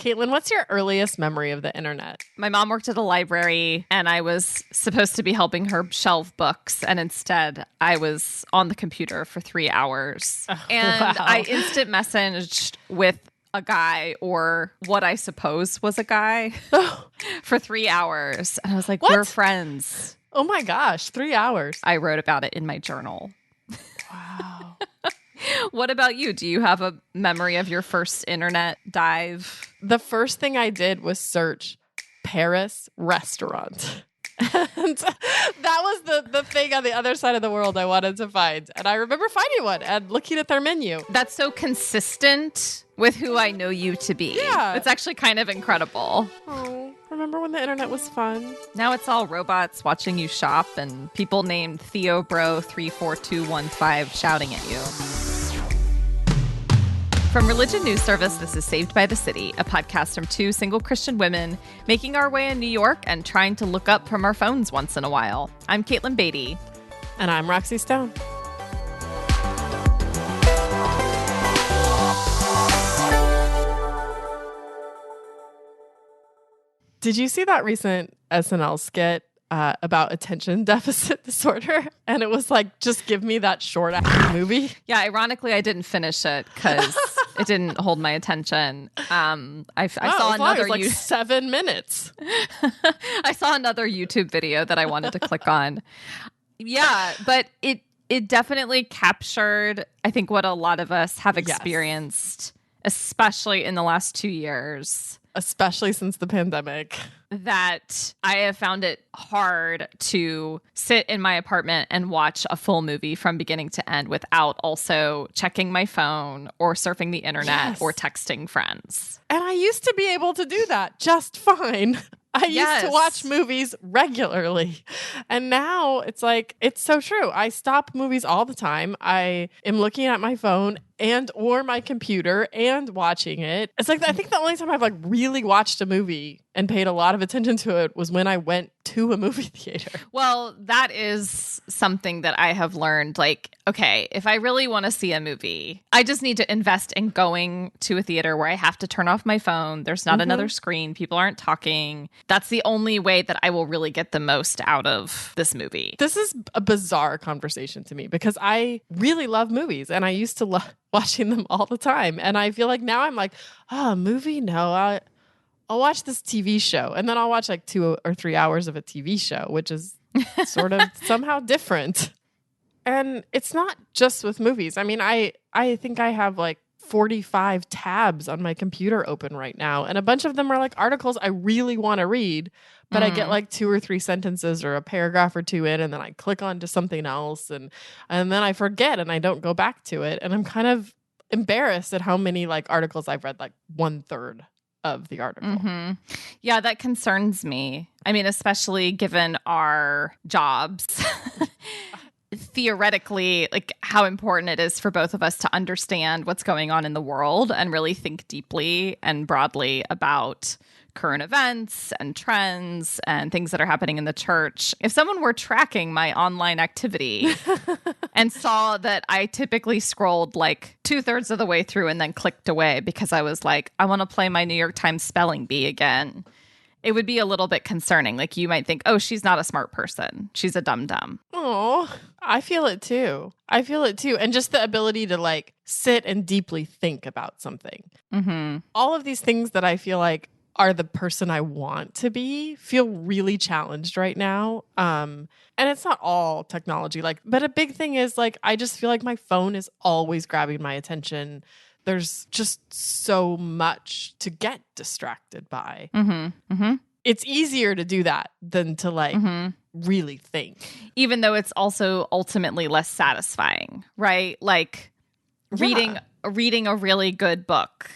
Caitlin, what's your earliest memory of the internet? My mom worked at a library and I was supposed to be helping her shelve books. And instead, I was on the computer for 3 hours. And wow. I instant messaged with a guy, or what I suppose was a guy, for 3 hours. And I was like, What? we're friends. Oh my gosh, 3 hours. I wrote about it in my journal. Wow. What about you? Do you have a memory of your first internet dive? The first thing I did was search Paris restaurant. And that was the thing on the other side of the world I wanted to find. And I remember finding one and looking at their menu. That's so consistent with who I know you to be. Yeah. It's actually kind of incredible. Oh, remember when the internet was fun? Now it's all robots watching you shop and people named TheoBro34215 shouting at you. From Religion News Service, this is Saved by the City, a podcast from two single Christian women making our way in New York and trying to look up from our phones once in a while. I'm Caitlin Beatty. And I'm Roxy Stone. Did you see that recent SNL skit about attention deficit disorder? And it was like, just give me that short-ass movie. Yeah, ironically, I didn't finish it because it didn't hold my attention. I saw another like 7 minutes. I saw another YouTube video that I wanted to click on. Yeah, but it definitely captured, I think, what a lot of us have experienced, especially in the last 2 years. Especially since the pandemic. That I have found it hard to sit in my apartment and watch a full movie from beginning to end without also checking my phone or surfing the internet or texting friends. And I used to be able to do that just fine. I used to watch movies regularly. And now it's like, it's so true. I stop movies all the time. I am looking at my phone and or my computer and watching it. It's like, I think the only time I've like really watched a movie and paid a lot of attention to it was when I went to a movie theater. Well, that is something that I have learned. Like, okay, if I really want to see a movie, I just need to invest in going to a theater where I have to turn off my phone. There's not another screen. People aren't talking. That's the only way that I will really get the most out of this movie. This is a bizarre conversation to me because I really love movies and I used to love watching them all the time. And I feel like now I'm like, oh, a movie? No, I'll watch this TV show. And then I'll watch like 2 or 3 hours of a TV show, which is sort of somehow different. And it's not just with movies. I mean, I think I have like 45 tabs on my computer open right now. And a bunch of them are like articles I really want to read, but I get like 2 or 3 sentences or a paragraph or 2 in, and then I click onto something else. And then I forget and I don't go back to it. And I'm kind of embarrassed at how many like articles I've read, like 1/3 of the article. Mm-hmm. Yeah, that concerns me. I mean, especially given our jobs. Theoretically, like how important it is for both of us to understand what's going on in the world and really think deeply and broadly about current events and trends and things that are happening in the church. If someone were tracking my online activity and saw that I typically scrolled like 2/3 of the way through and then clicked away because I was like, I want to play my New York Times spelling bee again, it would be a little bit concerning. Like you might think, oh, she's not a smart person. She's a dum-dum. Oh, I feel it too. And just the ability to like sit and deeply think about something. Mm-hmm. All of these things that I feel like are the person I want to be feel really challenged right now. And it's not all technology, like, but a big thing is like, I just feel like my phone is always grabbing my attention. There's just so much to get distracted by. Mm-hmm. Mm-hmm. It's easier to do that than to like really think. Even though it's also ultimately less satisfying, right? Like reading a really good book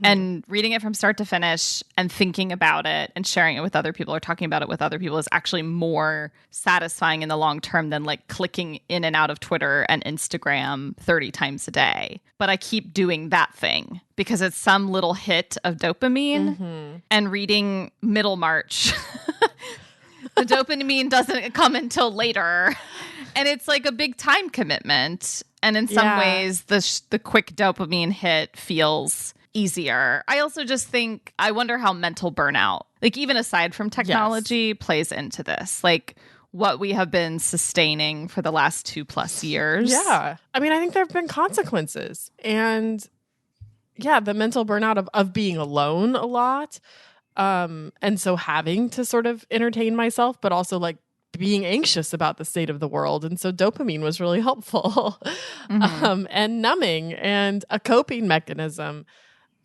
and reading it from start to finish and thinking about it and sharing it with other people or talking about it with other people is actually more satisfying in the long term than like clicking in and out of Twitter and Instagram 30 times a day. But I keep doing that thing because it's some little hit of dopamine and reading Middlemarch. The dopamine doesn't come until later. And it's like a big time commitment. And in some ways, the quick dopamine hit feels easier. I also just think, I wonder how mental burnout, like even aside from technology, plays into this. Like what we have been sustaining for the last 2+ years. Yeah. I mean, I think there have been consequences. And yeah, the mental burnout of being alone a lot. And so having to sort of entertain myself, but also like being anxious about the state of the world. And so dopamine was really helpful. And numbing and a coping mechanism.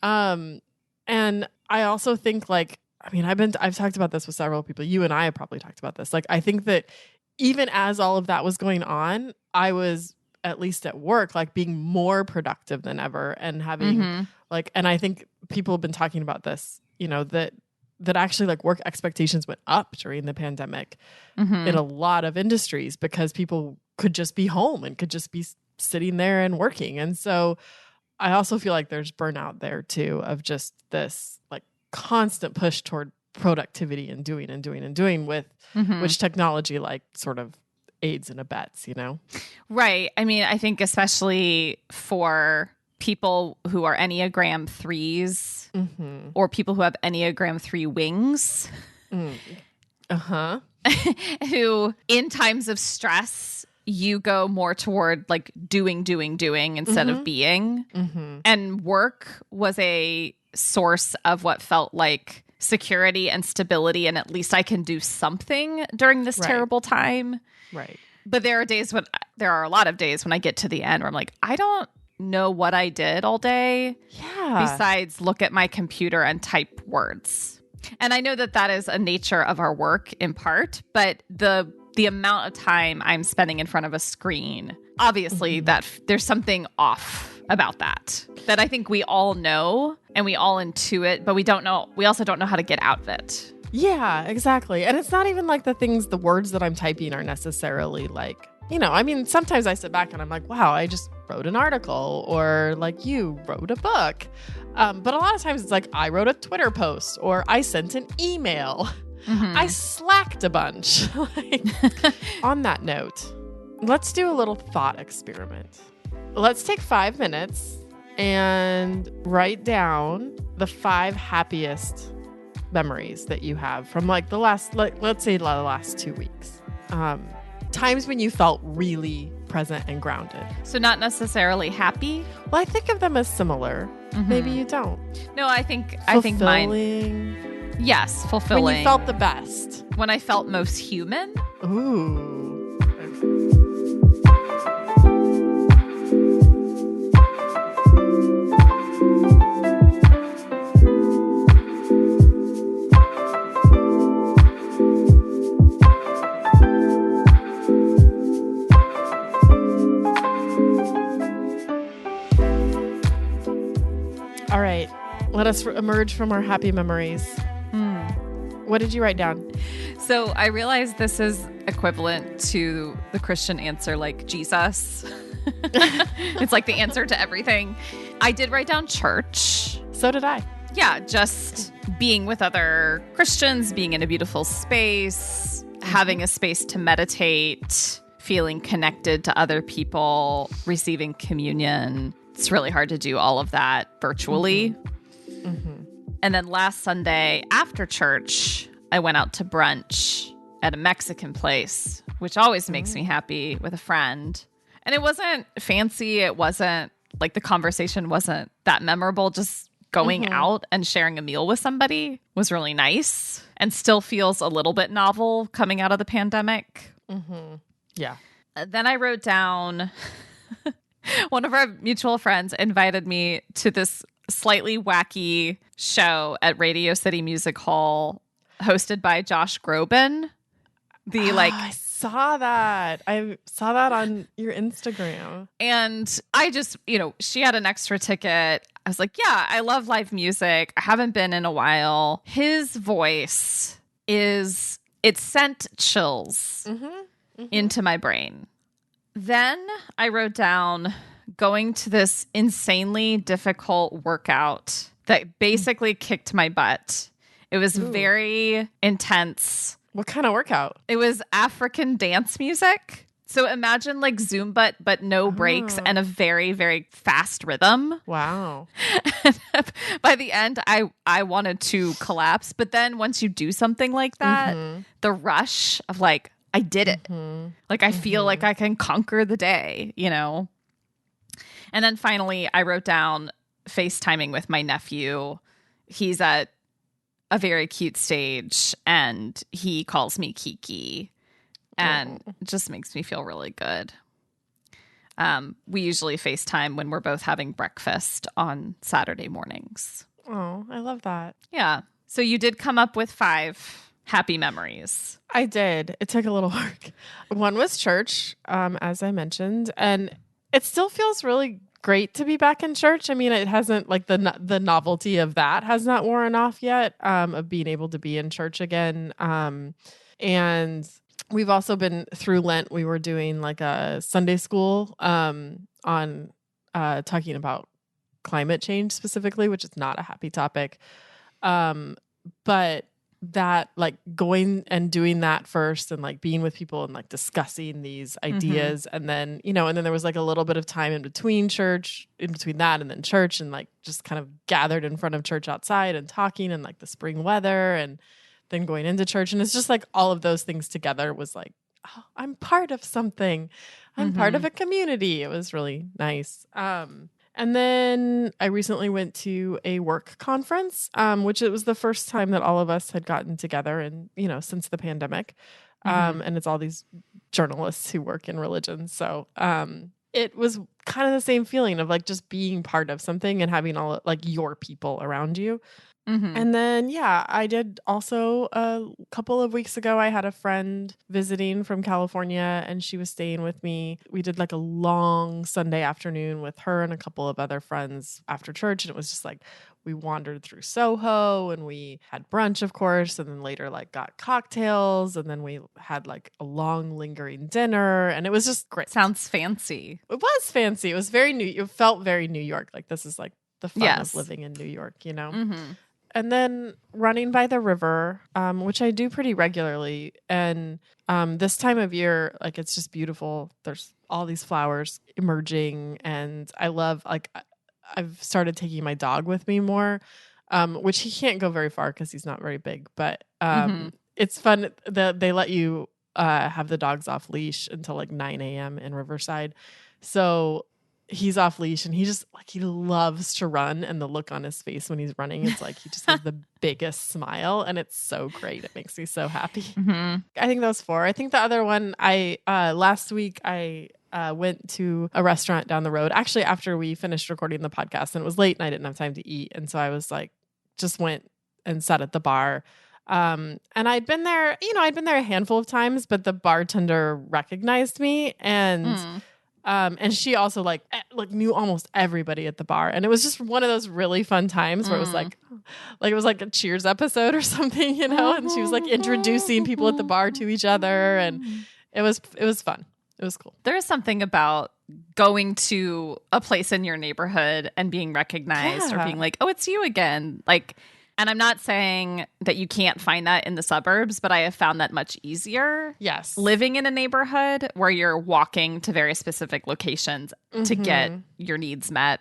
And I also think like, I mean, I've talked about this with several people. You and I have probably talked about this. Like, I think that even as all of that was going on, I was, at least at work, like being more productive than ever and having like, and I think people have been talking about this, you know, that actually like work expectations went up during the pandemic in a lot of industries because people could just be home and could just be sitting there and working. And so I also feel like there's burnout there too, of just this like constant push toward productivity and doing with which technology like sort of aids and abets, you know? Right. I mean, I think especially for people who are Enneagram 3s or people who have Enneagram 3 wings, who in times of stress, you go more toward like doing instead of being. And work was a source of what felt like security and stability. And at least I can do something during this terrible time. Right. But there are a lot of days when I get to the end where I'm like, I don't know what I did all day. Yeah. Besides look at my computer and type words. And I know that is a nature of our work in part, but the amount of time I'm spending in front of a screen, obviously that there's something off about that I think we all know and we all intuit, but we also don't know how to get out of it. Yeah, exactly. And it's not even like the words that I'm typing are necessarily like, you know, I mean, sometimes I sit back and I'm like, wow, I just wrote an article, or like you wrote a book. But a lot of times it's like I wrote a Twitter post or I sent an email. I slacked a bunch. Like, on that note, let's do a little thought experiment. Let's take 5 minutes and write down the 5 happiest memories that you have from like the last, let's say the last 2 weeks. Times when you felt really present and grounded. So not necessarily happy? Well, I think of them as similar. Maybe you don't. No, I think mine. Yes, fulfilling. When you felt the best. When I felt most human. Ooh. All right, let us emerge from our happy memories. What did you write down? So I realized this is equivalent to the Christian answer, like Jesus. It's like the answer to everything. I did write down church. So did I. Yeah, just being with other Christians, being in a beautiful space, having a space to meditate, feeling connected to other people, receiving communion. It's really hard to do all of that virtually. And then last Sunday after church, I went out to brunch at a Mexican place, which always makes me happy, with a friend. And it wasn't fancy. It wasn't like the conversation wasn't that memorable. Just going out and sharing a meal with somebody was really nice and still feels a little bit novel coming out of the pandemic. Yeah. Then I wrote down one of our mutual friends invited me to this slightly wacky show at Radio City Music Hall hosted by Josh Groban. I saw that. I saw that on your Instagram. And I just, she had an extra ticket. I was like, yeah, I love live music. I haven't been in a while. His voice it sent chills into my brain. Then I wrote down going to this insanely difficult workout that basically kicked my butt. It was very intense. What kind of workout? It was African dance music. So imagine like Zumba, but no breaks and a very, very fast rhythm. Wow. By the end, I wanted to collapse. But then once you do something like that, the rush of like, I did it. Like, I feel like I can conquer the day, you know? And then finally, I wrote down FaceTiming with my nephew. He's at a very cute stage and he calls me Kiki. And it just makes me feel really good. We usually FaceTime when we're both having breakfast on Saturday mornings. Oh, I love that. Yeah. So you did come up with 5 happy memories. I did. It took a little work. One was church, as I mentioned, and it still feels really great to be back in church. I mean, it hasn't, like, the novelty of that has not worn off yet, of being able to be in church again. And we've also been through Lent. We were doing like a Sunday school on talking about climate change specifically, which is not a happy topic. But that, like, going and doing that first and like being with people and like discussing these ideas. And then, you know, and then there was like a little bit of time in between that and then church, and like just kind of gathered in front of church outside and talking, and like the spring weather, and then going into church. And it's just like all of those things together was like, oh, I'm part of something. I'm part of a community. It was really nice. And then I recently went to a work conference, which it was the first time that all of us had gotten together, and, you know, since the pandemic. And it's all these journalists who work in religion. So it was kind of the same feeling of like just being part of something and having all like your people around you. And then, yeah, I did also a couple of weeks ago, I had a friend visiting from California and she was staying with me. We did like a long Sunday afternoon with her and a couple of other friends after church. And it was just like, we wandered through Soho and we had brunch, of course, and then later like got cocktails, and then we had like a long lingering dinner, and it was just great. Sounds fancy. It was fancy. It was very it felt very New York. Like, this is like the fun of living in New York, you know? And then running by the river, which I do pretty regularly. And this time of year, like, it's just beautiful. There's all these flowers emerging. And I love, like, I've started taking my dog with me more, which he can't go very far because he's not very big. But it's fun that they let you have the dogs off leash until like 9 a.m. in Riverside. So he's off leash and he just like, he loves to run, and the look on his face when he's running, it's like he just has the biggest smile, and it's so great. It makes me so happy. I think those 4. I think the other one, last week I went to a restaurant down the road, actually after we finished recording the podcast, and it was late and I didn't have time to eat, and so I was like, just went and sat at the bar. And I'd been there, you know, a handful of times, but the bartender recognized me, and she also like knew almost everybody at the bar. And it was just one of those really fun times where it was like it was like a Cheers episode or something, you know, and she was like introducing people at the bar to each other. And it was fun. It was cool. There is something about going to a place in your neighborhood and being recognized or being like, oh, it's you again. Like, and I'm not saying that you can't find that in the suburbs, but I have found that much easier. Yes. Living in a neighborhood where you're walking to very specific locations to get your needs met.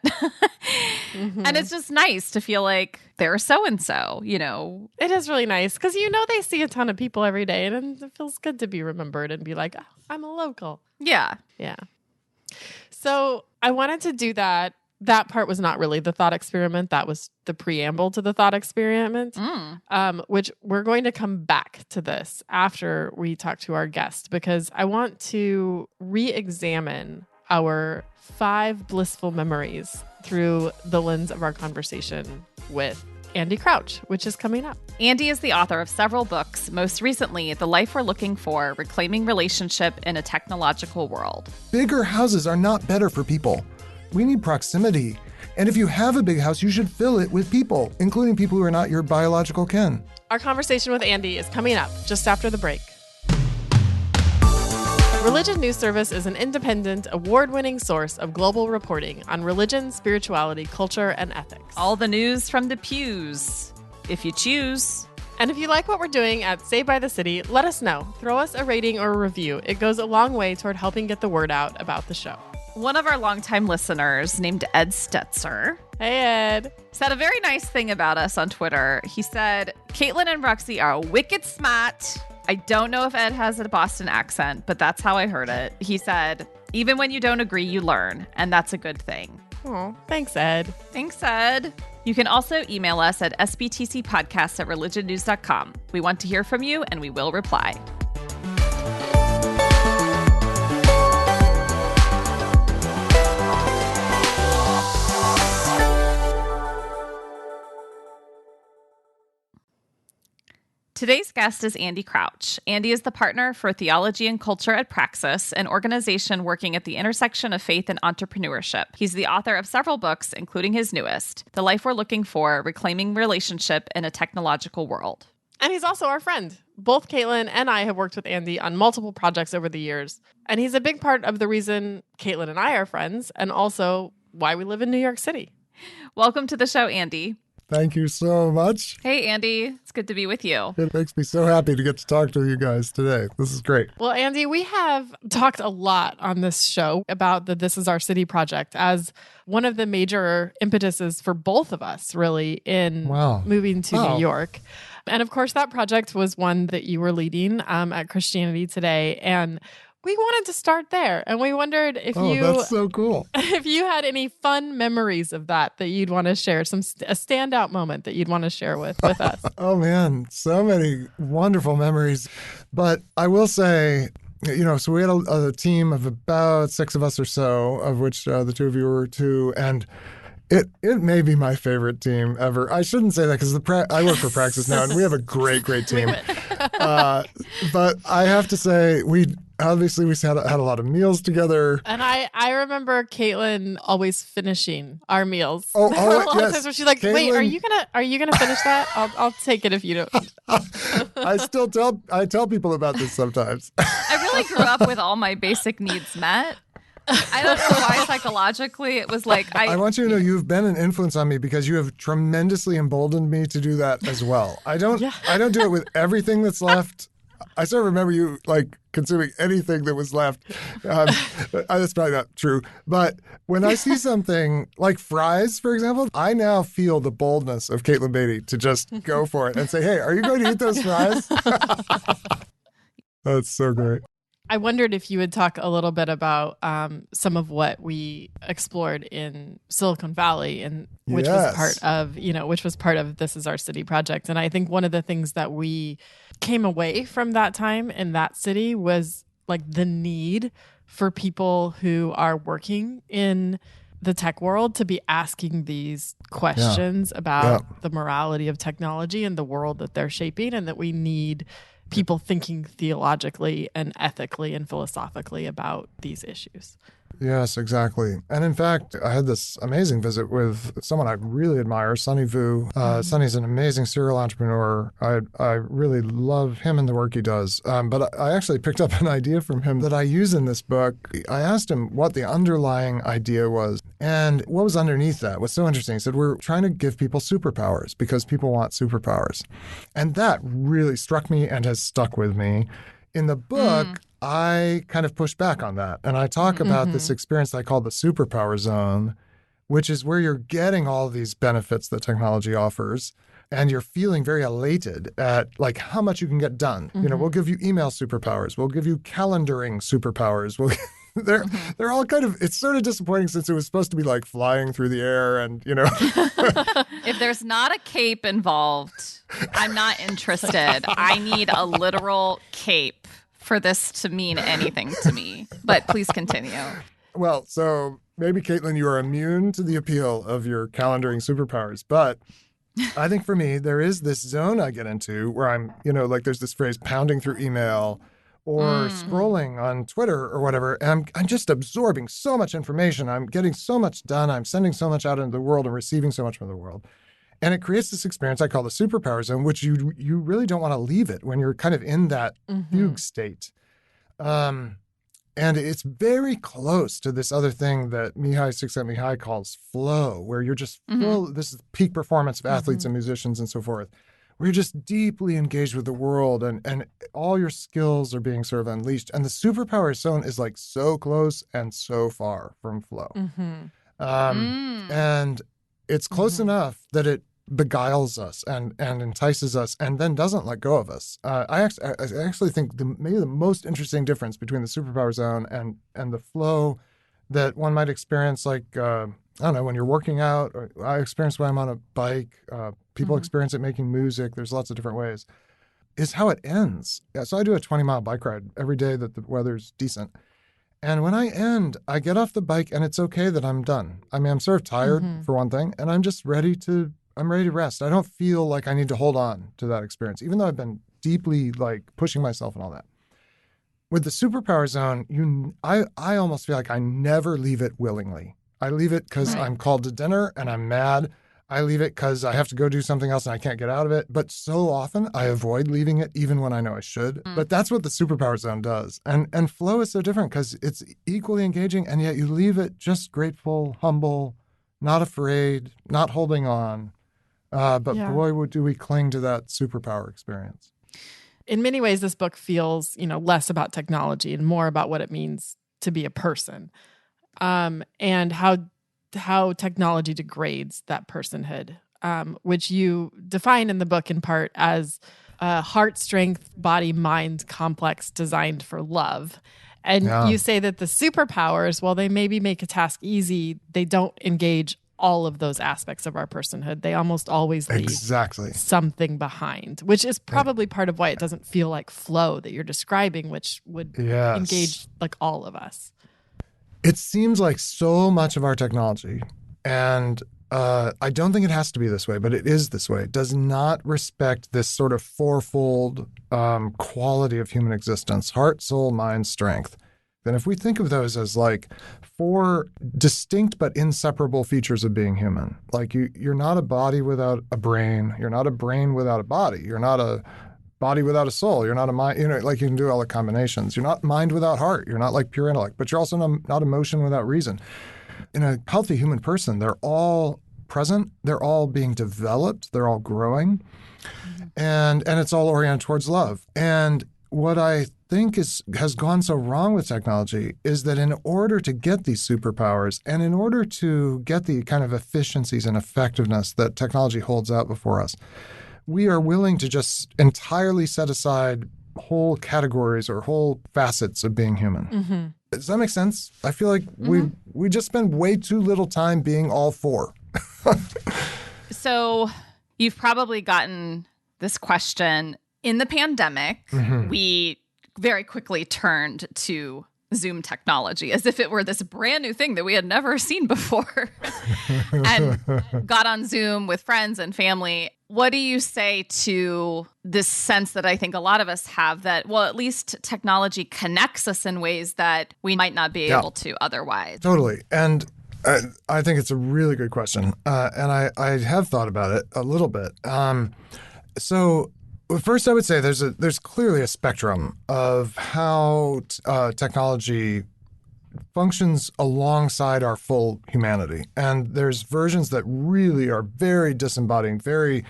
And it's just nice to feel like they're so-and-so, you know. It is really nice because, you know, they see a ton of people every day, and it feels good to be remembered and be like, oh, I'm a local. Yeah. Yeah. So I wanted to do that. That part was not really the thought experiment. That was the preamble to the thought experiment, which we're going to come back to this after we talk to our guest, because I want to re-examine our 5 blissful memories through the lens of our conversation with Andy Crouch, which is coming up. Andy is the author of several books, most recently, The Life We're Looking For, Reclaiming Relationship in a Technological World. Bigger houses are not better for people. We need proximity. And if you have a big house, you should fill it with people, including people who are not your biological kin. Our conversation with Andy is coming up just after the break. Religion News Service is an independent, award-winning source of global reporting on religion, spirituality, culture, and ethics. All the news from the pews, if you choose. And if you like what we're doing at Saved by the City, let us know. Throw us a rating or a review. It goes a long way toward helping get the word out about the show. One of our longtime listeners, named Ed Stetzer, Hey, Ed. said a very nice thing about us on Twitter. He said, Katelyn and Roxy are wicked smart. I don't know if Ed has a Boston accent, but that's how I heard it. He said, even when you don't agree, you learn, and that's a good thing. Oh, thanks, Ed. Thanks, Ed. You can also email us at sbtcpodcast@religionnews.com. We want to hear from you, and we will reply. Today's guest is Andy Crouch. Andy is the partner for theology and culture at Praxis, an organization working at the intersection of faith and entrepreneurship. He's the author of several books, including his newest, The Life We're Looking For: Reclaiming Relationship in a Technological World. And he's also our friend. Both Katelyn and I have worked with Andy on multiple projects over the years. And he's a big part of the reason Katelyn and I are friends, and also why we live in New York City. Welcome to the show, Andy. Thank you so much. Hey, Andy. It's good to be with you. It makes me so happy to get to talk to you guys today. This is great. Well, Andy, we have talked a lot on this show about the This Is Our City project as one of the major impetuses for both of us, really, in moving to New York. And of course, that project was one that you were leading at Christianity Today. And we wanted to start there. And we wondered if that's so cool. If you had any fun memories of that you'd want to share, a standout moment that you'd want to share with us. Oh, man, so many wonderful memories. But I will say, so we had a team of about 6 of us or so, of which the 2 of you were 2. And it may be my favorite team ever. I shouldn't say that because I work for Praxis now, and we have a great team. But I have to say, we had a lot of meals together. And I remember Katelyn always finishing our meals. Oh, there were a lot of yes. times where she's like, Katelyn, "Wait, are you gonna finish that? I'll take it if you don't." I tell people about this sometimes. I really grew up with all my basic needs met. I don't know why psychologically it was like I want you to know you've been an influence on me because you have tremendously emboldened me to do that as well. I don't do it with everything that's left. I sort of remember you like consuming anything that was left. That's probably not true. But when I see something like fries, for example, I now feel the boldness of Katelyn Beatty to just go for it and say, hey, are you going to eat those fries? That's so great. I wondered if you would talk a little bit about some of what we explored in Silicon Valley, and which was part of This Is Our City project. And I think one of the things that we came away from that time in that city was like the need for people who are working in the tech world to be asking these questions about the morality of technology and the world that they're shaping, and that we need people thinking theologically and ethically and philosophically about these issues. Yes, exactly. And in fact, I had this amazing visit with someone I really admire, Sunny Vu. Sunny's an amazing serial entrepreneur. I really love him and the work he does. But I actually picked up an idea from him that I use in this book. I asked him what the underlying idea was and what was underneath that. What's so interesting, he said, we're trying to give people superpowers because people want superpowers. And that really struck me and has stuck with me. In the book, I kind of push back on that. And I talk about this experience I call the superpower zone, which is where you're getting all these benefits that technology offers. And you're feeling very elated at like how much you can get done. We'll give you email superpowers. We'll give you calendaring superpowers. They're all kind of, it's sort of disappointing since it was supposed to be like flying through the air and, If there's not a cape involved, I'm not interested. I need a literal cape for this to mean anything to me. But please continue. Well, so maybe, Katelyn, you are immune to the appeal of your calendaring superpowers. But I think for me, there is this zone I get into where I'm, like there's this phrase pounding through email or scrolling on Twitter or whatever. And I'm just absorbing so much information. I'm getting so much done. I'm sending so much out into the world and receiving so much from the world. And it creates this experience I call the superpower zone, which you really don't want to leave it when you're kind of in that fugue state. And it's very close to this other thing that Mihai Csikszentmihalyi calls flow, where you're just full. This is peak performance of athletes and musicians and so forth, where you're just deeply engaged with the world and all your skills are being sort of unleashed. And the superpower zone is like so close and so far from flow. And it's close enough that it beguiles us and entices us and then doesn't let go of us. I actually think maybe the most interesting difference between the superpower zone and the flow that one might experience, like, I don't know, when you're working out, or I experience when I'm on a bike, people experience it making music, there's lots of different ways, is how it ends. Yeah, so I do a 20-mile bike ride every day that the weather's decent. And when I end, I get off the bike and it's okay that I'm done. I mean, I'm sort of tired for one thing, and I'm just ready to rest. I don't feel like I need to hold on to that experience, even though I've been deeply like pushing myself and all that. With the superpower zone, I almost feel like I never leave it willingly. I leave it because I'm called to dinner and I'm mad. I leave it because I have to go do something else and I can't get out of it. But so often I avoid leaving it even when I know I should. But that's what the superpower zone does. And flow is so different because it's equally engaging, and yet you leave it just grateful, humble, not afraid, not holding on. But boy, do we cling to that superpower experience. In many ways, this book feels, less about technology and more about what it means to be a person, and how technology degrades that personhood, which you define in the book in part as a heart strength, body, mind complex designed for love. And you say that the superpowers, while they maybe make a task easy, they don't engage all of those aspects of our personhood. They almost always leave something behind, which is probably part of why it doesn't feel like flow that you're describing, which would engage like all of us. It seems like so much of our technology, and I don't think it has to be this way, but it is this way. It does not respect this sort of fourfold quality of human existence: heart, soul, mind, strength. Then if we think of those as like four distinct but inseparable features of being human, like you're not a body without a brain, you're not a brain without a body, you're not a body without a soul, you're not a mind, like you can do all the combinations. You're not mind without heart, you're not like pure intellect, but you're also not emotion without reason. In a healthy human person, they're all present, they're all being developed, they're all growing, and it's all oriented towards love. And what I think has gone so wrong with technology is that in order to get these superpowers and in order to get the kind of efficiencies and effectiveness that technology holds out before us, we are willing to just entirely set aside whole categories or whole facets of being human. Does that make sense? I feel like we just spend way too little time being all four. So you've probably gotten this question. In the pandemic, we very quickly turned to Zoom technology as if it were this brand new thing that we had never seen before and got on Zoom with friends and family. What do you say to this sense that I think a lot of us have that, well, at least technology connects us in ways that we might not be able to otherwise? Totally. And I think it's a really good question. And I have thought about it a little bit. So first, I would say there's clearly a spectrum of how technology functions alongside our full humanity. And there's versions that really are very disembodying, very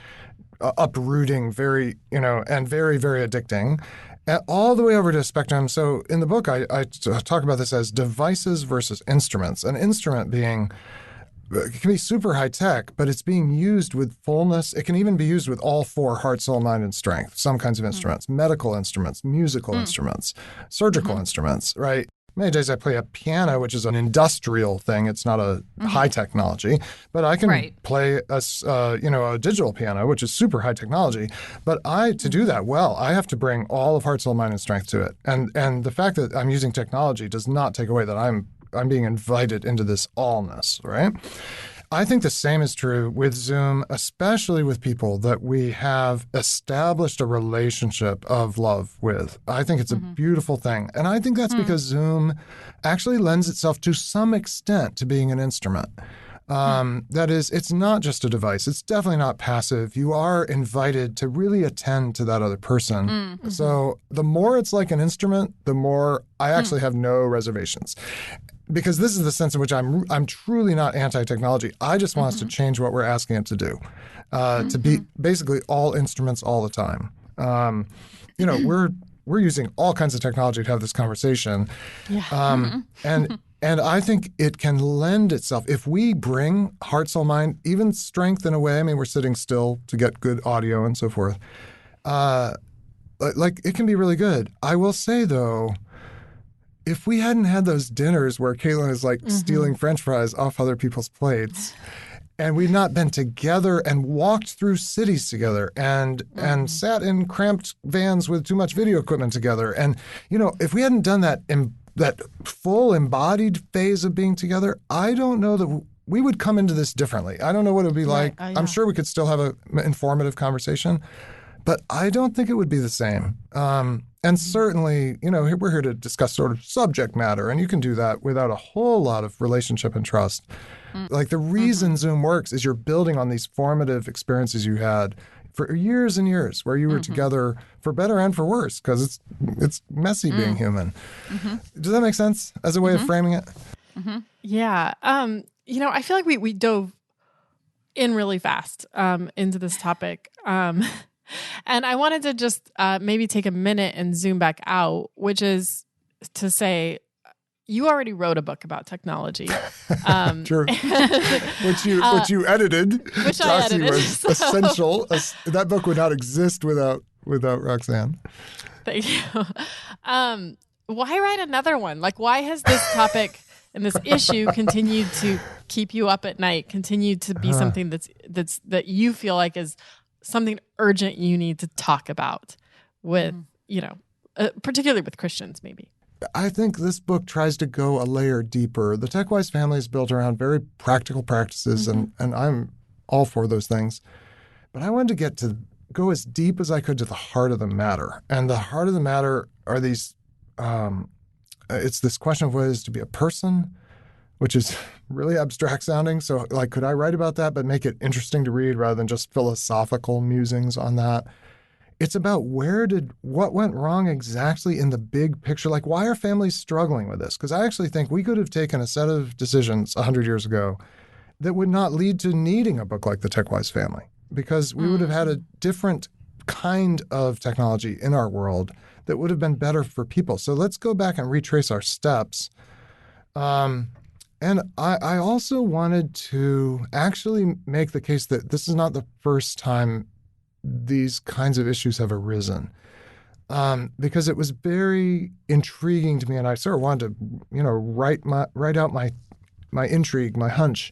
uprooting, very, and very, very addicting, all the way over to a spectrum. So in the book, I talk about this as devices versus instruments. An instrument being, it can be super high tech, but it's being used with fullness. It can even be used with all four: heart, soul, mind, and strength. Some kinds of instruments, medical instruments, musical instruments, surgical instruments, right? Many days I play a piano, which is an industrial thing. It's not a high technology, but I can play a digital piano, which is super high technology. But to do that well, I have to bring all of heart, soul, mind, and strength to it. And the fact that I'm using technology does not take away that I'm being invited into this allness, right? I think the same is true with Zoom, especially with people that we have established a relationship of love with. I think it's a beautiful thing. And I think that's because Zoom actually lends itself to some extent to being an instrument. That is, it's not just a device. It's definitely not passive. You are invited to really attend to that other person. So the more it's like an instrument, the more I actually have no reservations. because this is the sense in which I'm truly not anti-technology. I just want us to change what we're asking it to do, to be basically all instruments all the time. We're using all kinds of technology to have this conversation, and I think it can lend itself if we bring heart, soul, mind, even strength in a way. I mean, we're sitting still to get good audio and so forth. Like it can be really good. I will say though, if we hadn't had those dinners where Katelyn is like stealing French fries off other people's plates, and we'd not been together and walked through cities together and sat in cramped vans with too much video equipment together, and if we hadn't done that that full embodied phase of being together, I don't know that we would come into this differently. I don't know what it would be like. Yeah. I'm sure we could still have an informative conversation, but I don't think it would be the same. And certainly, we're here to discuss sort of subject matter, and you can do that without a whole lot of relationship and trust. Like the reason Zoom works is you're building on these formative experiences you had for years and years where you were together for better and for worse, because it's messy being human. Does that make sense as a way of framing it? Yeah. I feel like we dove in really fast into this topic. And I wanted to just maybe take a minute and zoom back out, which is to say, you already wrote a book about technology. Sure. which you edited. Which Roxy I edited. was essential. That book would not exist without Roxanne. Thank you. Why write another one? Like, why has this topic and this issue continued to keep you up at night, continued to be something that you feel like is something urgent you need to talk about with, particularly with Christians, maybe? I think this book tries to go a layer deeper. The TechWise family is built around very practical practices, and I'm all for those things. But I wanted to go as deep as I could to the heart of the matter. And the heart of the matter are these, it's this question of what it is to be a person, which is really abstract sounding. So like, could I write about that, but make it interesting to read rather than just philosophical musings on that? It's about what went wrong exactly in the big picture? Like, why are families struggling with this? Because I actually think we could have taken a set of decisions 100 years ago that would not lead to needing a book like The TechWise Family, because we would have had a different kind of technology in our world that would have been better for people. So let's go back and retrace our steps. And I also wanted to actually make the case that this is not the first time these kinds of issues have arisen, because it was very intriguing to me, and I sort of wanted to, write out my intrigue, my hunch,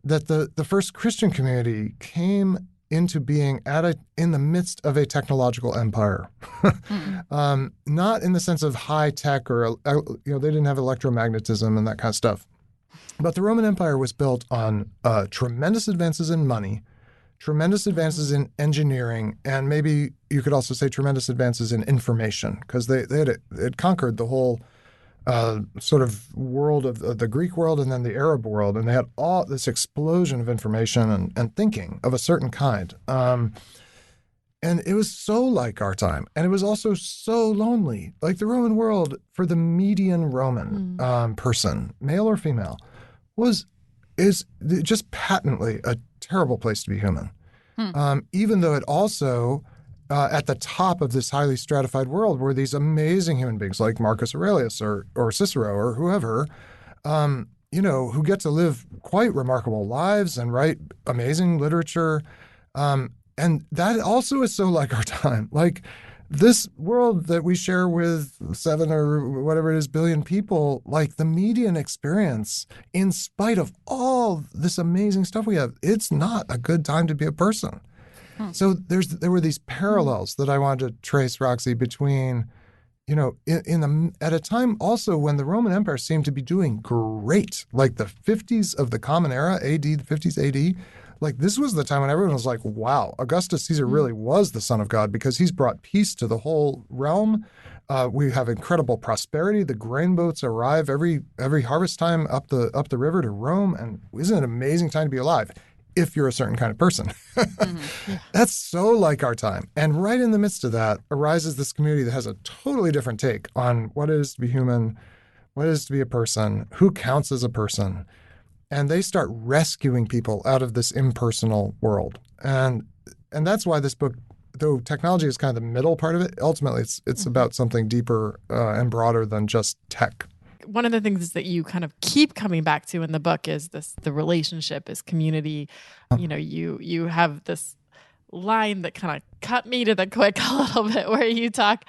that the first Christian community came into being in the midst of a technological empire, not in the sense of high tech or they didn't have electromagnetism and that kind of stuff, but the Roman Empire was built on tremendous advances in money, tremendous advances in engineering, and maybe you could also say tremendous advances in information, because they had conquered the whole sort of world of the Greek world and then the Arab world, and they had all this explosion of information and thinking of a certain kind. And it was so like our time, and it was also so lonely. Like the Roman world, for the median Roman person, male or female, is just patently a terrible place to be human. Even though it also, at the top of this highly stratified world, were these amazing human beings like Marcus Aurelius or Cicero or whoever, who get to live quite remarkable lives and write amazing literature. And that also is so like our time. Like this world that we share with 7 or whatever it is billion people, like the median experience, in spite of all this amazing stuff we have, it's not a good time to be a person. So there were these parallels that I wanted to trace, Roxy, between, at a time also when the Roman Empire seemed to be doing great, like the 50s of the Common Era, AD, the 50s AD. Like this was the time when everyone was like, wow, Augustus Caesar really was the son of God, because he's brought peace to the whole realm. We have incredible prosperity. The grain boats arrive every harvest time up the river to Rome. And isn't it an amazing time to be alive if you're a certain kind of person? That's so like our time. And right in the midst of that arises this community that has a totally different take on what it is to be human, what it is to be a person, who counts as a person. And they start rescuing people out of this impersonal world. And that's why this book, though technology is kind of the middle part of it, ultimately it's about something deeper and broader than just tech. One of the things that you kind of keep coming back to in the book is the relationship, is community. You know, you have this line that kind of cut me to the quick a little bit, where you talk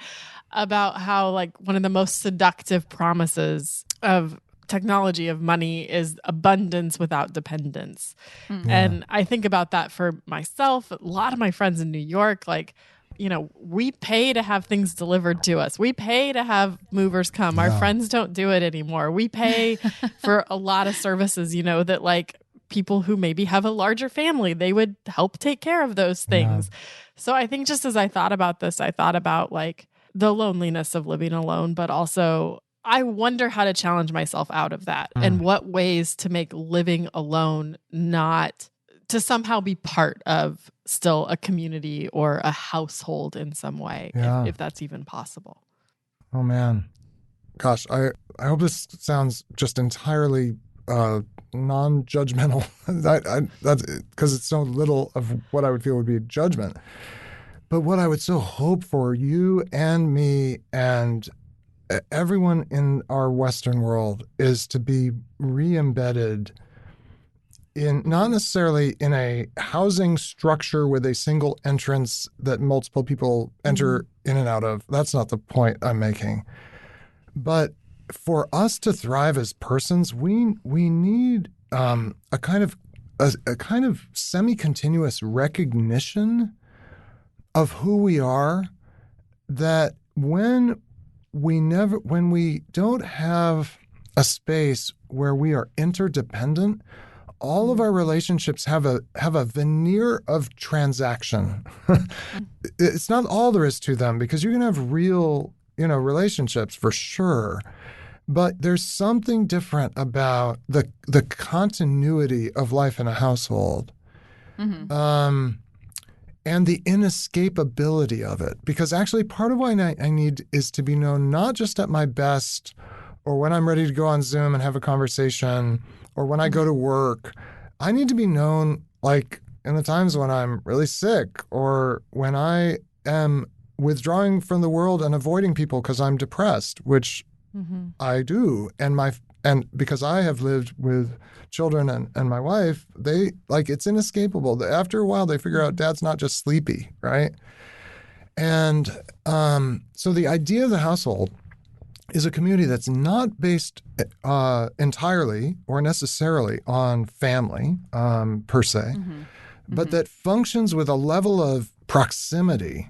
about how, like, one of the most seductive promises of technology, of money, is abundance without dependence. And I think about that for myself. A lot of my friends in New York, like, you know, we pay to have things delivered to us. We pay to have movers come. Our friends don't do it anymore. We pay for a lot of services, you know, that, like, people who maybe have a larger family, they would help take care of those things. So I think, just as I thought about this, I thought about, like, the loneliness of living alone, but also I wonder how to challenge myself out of that, and what ways to make living alone not to somehow be part of still a community or a household in some way, if that's even possible. Oh, man. Gosh, I hope this sounds just entirely non-judgmental. That's because it's so little of what I would feel would be judgment. But what I would so hope for you and me and everyone in our Western world is to be re-embedded in, not necessarily in a housing structure with a single entrance that multiple people enter in and out of. That's not the point I'm making. But for us to thrive as persons, we need a kind of semi-continuous recognition of who we are, that when we don't have a space where we are interdependent, all of our relationships have a veneer of transaction. It's not all there is to them, because you can have real, relationships for sure. But there's something different about the continuity of life in a household. And the inescapability of it. Because actually part of why I need is to be known not just at my best, or when I'm ready to go on Zoom and have a conversation, or when I go to work. I need to be known, like, in the times when I'm really sick, or when I am withdrawing from the world and avoiding people because I'm depressed, which I do. And because I have lived with children and my wife, they, like, it's inescapable. After a while, they figure out Dad's not just sleepy, right? And so the idea of the household is a community that's not based entirely or necessarily on family per se, but that functions with a level of proximity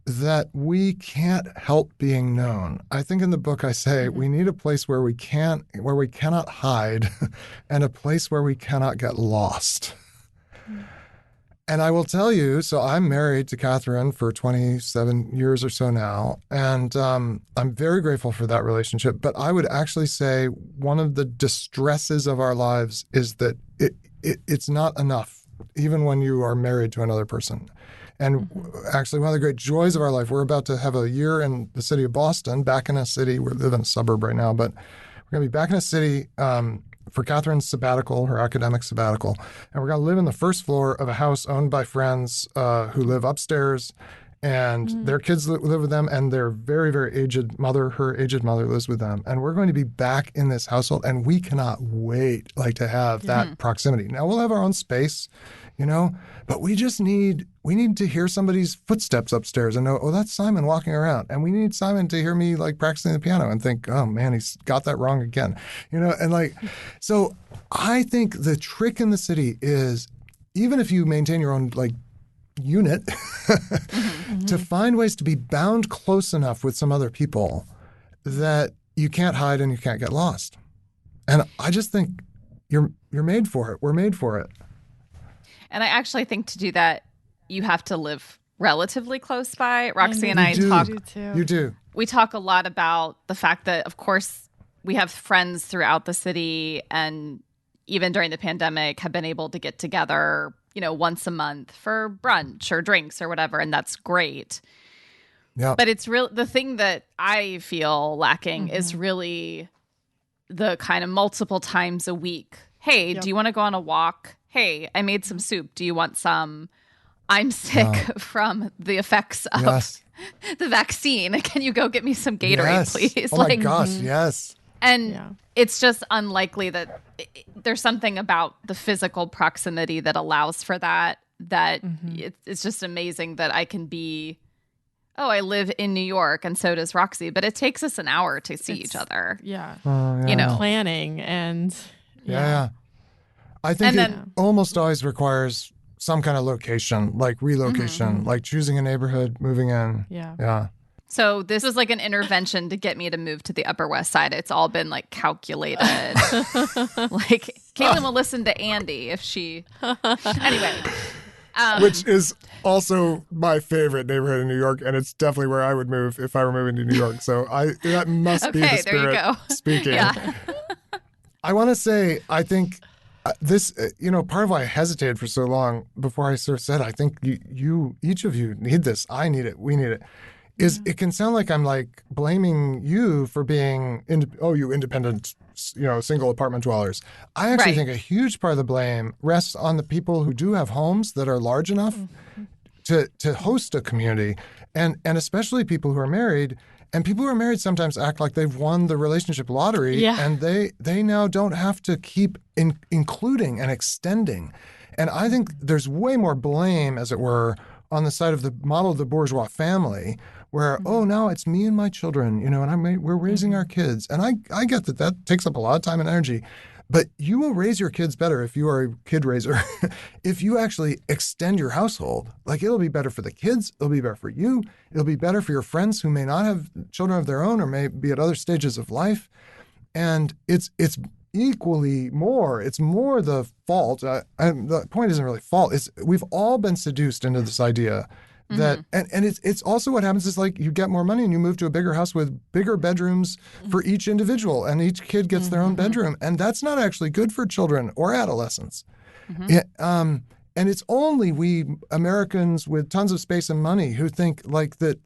that we can't help being known. I think in the book I say we need a place where we cannot hide, and a place where we cannot get lost. And I will tell you, so I'm married to Katelyn for 27 years or so now, and I'm very grateful for that relationship. But I would actually say one of the distresses of our lives is that it's not enough, even when you are married to another person. And actually, one of the great joys of our life, we're about to have a year in the city of Boston, back in a city. We live in a suburb right now, but we're going to be back in a city for Kathleen's sabbatical, her academic sabbatical. And we're going to live in the first floor of a house owned by friends who live upstairs. And their kids live with them, and their very, very aged mother, her aged mother, lives with them. And we're going to be back in this household, and we cannot wait, like, to have that proximity. Now, we'll have our own space, but we need to hear somebody's footsteps upstairs and know, oh, that's Simon walking around. And we need Simon to hear me, like, practicing the piano and think, oh man, he's got that wrong again. And, like, so I think the trick in the city is, even if you maintain your own, like, unit, to find ways to be bound close enough with some other people that you can't hide and you can't get lost. And I just think you're made for it. We're made for it. And I actually think to do that, you have to live relatively close by. Roxy and I talk. You do. We talk a lot about the fact that, of course, we have friends throughout the city, and even during the pandemic have been able to get together, once a month for brunch or drinks or whatever. And that's great. Yeah. But it's the thing that I feel lacking is really the kind of multiple times a week. Hey, Yep. do you want to go on a walk? Hey, I made some soup. Do you want some? I'm sick from the effects of Yes. the vaccine. Can you go get me some Gatorade, Yes. please? Oh my gosh, yes. And Yeah. it's just unlikely that there's something about the physical proximity that allows for that, it's just amazing that I can be, I live in New York and so does Roxy, but it takes us an hour to see each other. Yeah. Yeah. You know. Planning and Yeah. I think And it then- almost always requires some kind of location, like relocation, like choosing a neighborhood, moving in. Yeah. Yeah. So this was like an intervention to get me to move to the Upper West Side. It's all been like calculated. Like Katelyn will listen to Andy if she. Anyway, Which is also my favorite neighborhood in New York, and it's definitely where I would move if I were moving to New York. So that must be the Okay, there you spirit go. speaking. Yeah. I want to say, I think this, part of why I hesitated for so long before I sort of said, I think you each of you need this. I need it. We need it. Is it can sound like I'm like blaming you for being, you independent, single apartment dwellers. I actually think a huge part of the blame rests on the people who do have homes that are large enough to host a community, and especially people who are married. And people who are married sometimes act like they've won the relationship lottery, and they now don't have to keep including and extending. And I think there's way more blame, as it were, on the side of the model of the bourgeois family, where now it's me and my children, and we're raising our kids. And I get that takes up a lot of time and energy. But you will raise your kids better if you are a kid raiser, if you actually extend your household. Like, it'll be better for the kids. It'll be better for you. It'll be better for your friends who may not have children of their own or may be at other stages of life. And it's equally more. It's more the fault. The point isn't really fault. We've all been seduced into this idea that, and it's also what happens is, like, you get more money and you move to a bigger house with bigger bedrooms for each individual, and each kid gets their own bedroom, and that's not actually good for children or adolescents. And it's only we Americans with tons of space and money who think like that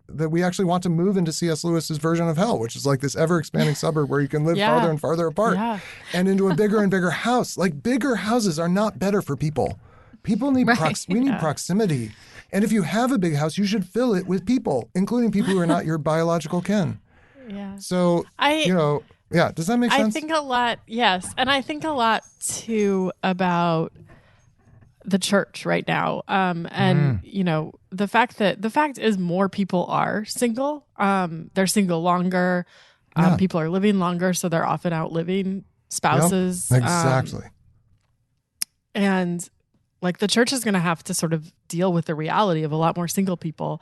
we actually want to move into C.S. Lewis's version of hell, which is like this ever expanding suburb where you can live farther and farther apart, and into a bigger and bigger house. Like, bigger houses are not better for people. People need we need proximity. And if you have a big house, you should fill it with people, including people who are not your biological kin. Yeah. So, does that make sense? I think a lot, yes. And I think a lot, too, about the church right now. The fact is more people are single. They're single longer. People are living longer, so they're often outliving spouses. Yep, exactly. And like, the church is going to have to sort of deal with the reality of a lot more single people,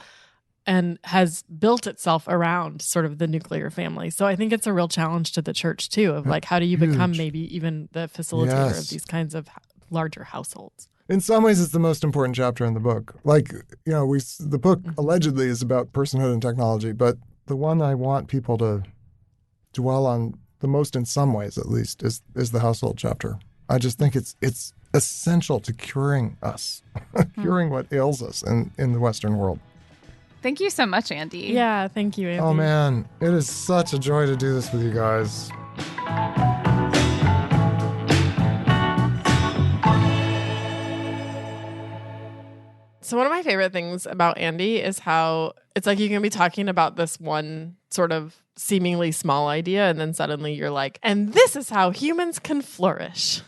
and has built itself around sort of the nuclear family. So I think it's a real challenge to the church too, of like, how do you become maybe even the facilitator of these kinds of larger households? In some ways, it's the most important chapter in the book. Like, the book allegedly is about personhood and technology, but the one I want people to dwell on the most, in some ways at least, is the household chapter. I just think it's essential to curing us, curing what ails us in the Western world. Thank you so much, Andy. Yeah, thank you, Andy. Oh, man. It is such a joy to do this with you guys. So one of my favorite things about Andy is how it's like you can be talking about this one sort of seemingly small idea, and then suddenly you're like, and this is how humans can flourish.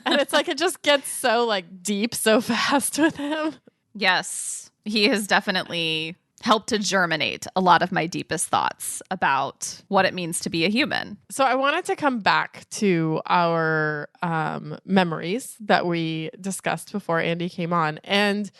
And it's like, it just gets so like deep so fast with him. Yes, he has definitely helped to germinate a lot of my deepest thoughts about what it means to be a human. So I wanted to come back to our memories that we discussed before Andy came on, and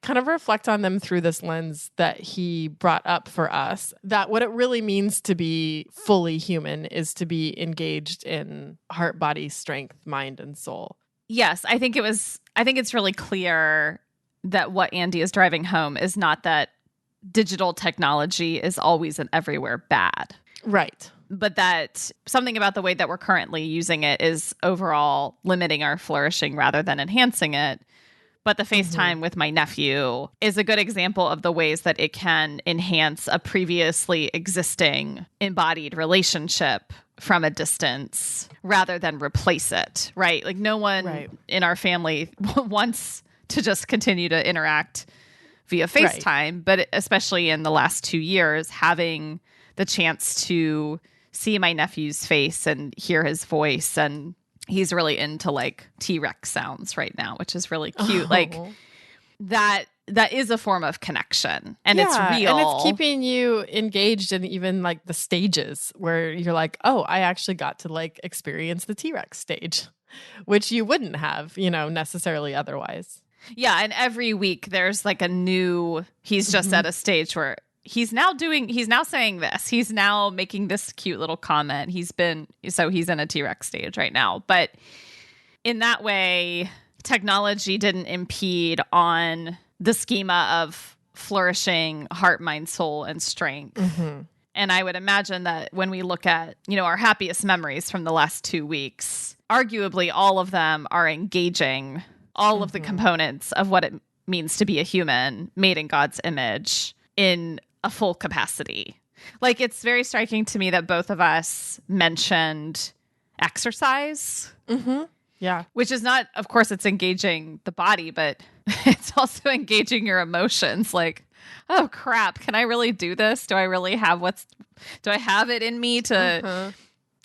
kind of reflect on them through this lens that he brought up for us, that what it really means to be fully human is to be engaged in heart, body, strength, mind, and soul. Yes, I think it's really clear that what Andy is driving home is not that digital technology is always and everywhere bad. Right. But that something about the way that we're currently using it is overall limiting our flourishing rather than enhancing it. But the FaceTime with my nephew is a good example of the ways that it can enhance a previously existing embodied relationship from a distance rather than replace it, right? Like no one in our family wants to just continue to interact via FaceTime, but especially in the last 2 years, having the chance to see my nephew's face and hear his voice, and he's really into like T-Rex sounds right now, which is really cute. Like that is a form of connection, and it's real. And it's keeping you engaged in even like the stages where you're like, oh, I actually got to like experience the T-Rex stage, which you wouldn't have, necessarily otherwise. Yeah. And every week there's like a new, he's just at a stage where he's now saying this. He's now making this cute little comment. He's in a T-Rex stage right now. But in that way, technology didn't impede on the schema of flourishing heart, mind, soul, and strength. And I would imagine that when we look at, our happiest memories from the last 2 weeks, arguably all of them are engaging all of the components of what it means to be a human made in God's image in a full capacity. Like, it's very striking to me that both of us mentioned exercise. Yeah. Which is not, of course, it's engaging the body, but it's also engaging your emotions. Like, oh crap, can I really do this? Do I really have do I have it in me to,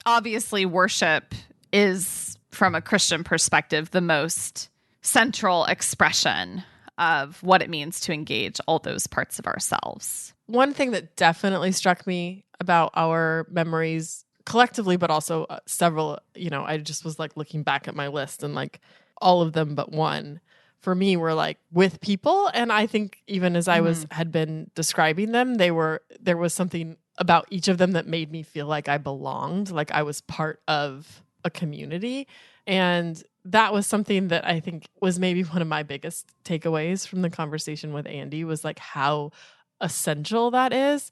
obviously worship is, from a Christian perspective, the most central expression of what it means to engage all those parts of ourselves. One thing that definitely struck me about our memories collectively, but also several, I just was like looking back at my list, and like all of them but one for me were like with people. And I think even as I had been describing them, there was something about each of them that made me feel like I belonged, like I was part of a community. And that was something that I think was maybe one of my biggest takeaways from the conversation with Andy, was like how essential that is,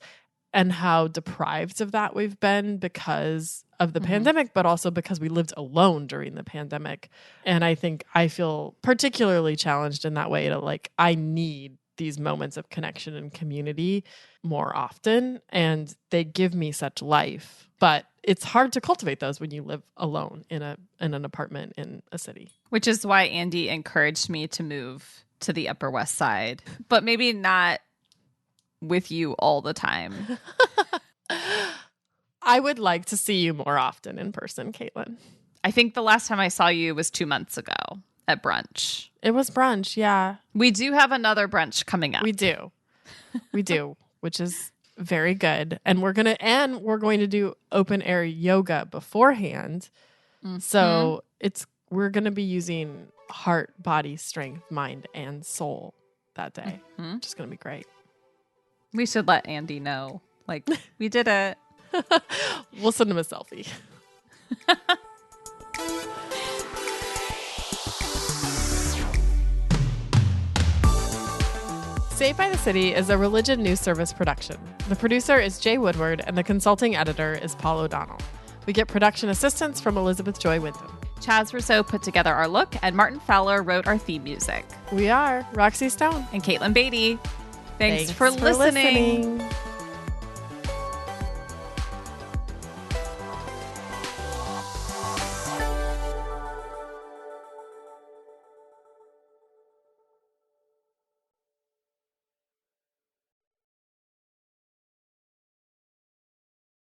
and how deprived of that we've been because of the pandemic, but also because we lived alone during the pandemic. And I think I feel particularly challenged in that way to like, I need these moments of connection and community more often, and they give me such life. But it's hard to cultivate those when you live alone in an apartment in a city. Which is why Andy encouraged me to move to the Upper West Side, but maybe not with you all the time. I would like to see you more often in person, Katelyn. I think the last time I saw you was 2 months ago at brunch. It was brunch, yeah. We do have another brunch coming up. We do, which is very good. And we're going to do open air yoga beforehand. So we're going to be using heart, body, strength, mind, and soul that day, which is going to be great. We should let Andy know. Like, we did it. We'll send him a selfie. Saved by the City is a Religion News Service production. The producer is Jay Woodward, and the consulting editor is Paul O'Donnell. We get production assistance from Elizabeth Joy Wyndham. Chaz Rousseau put together our look, and Martin Fowler wrote our theme music. We are Roxy Stone and Caitlin Beatty. Thanks for listening.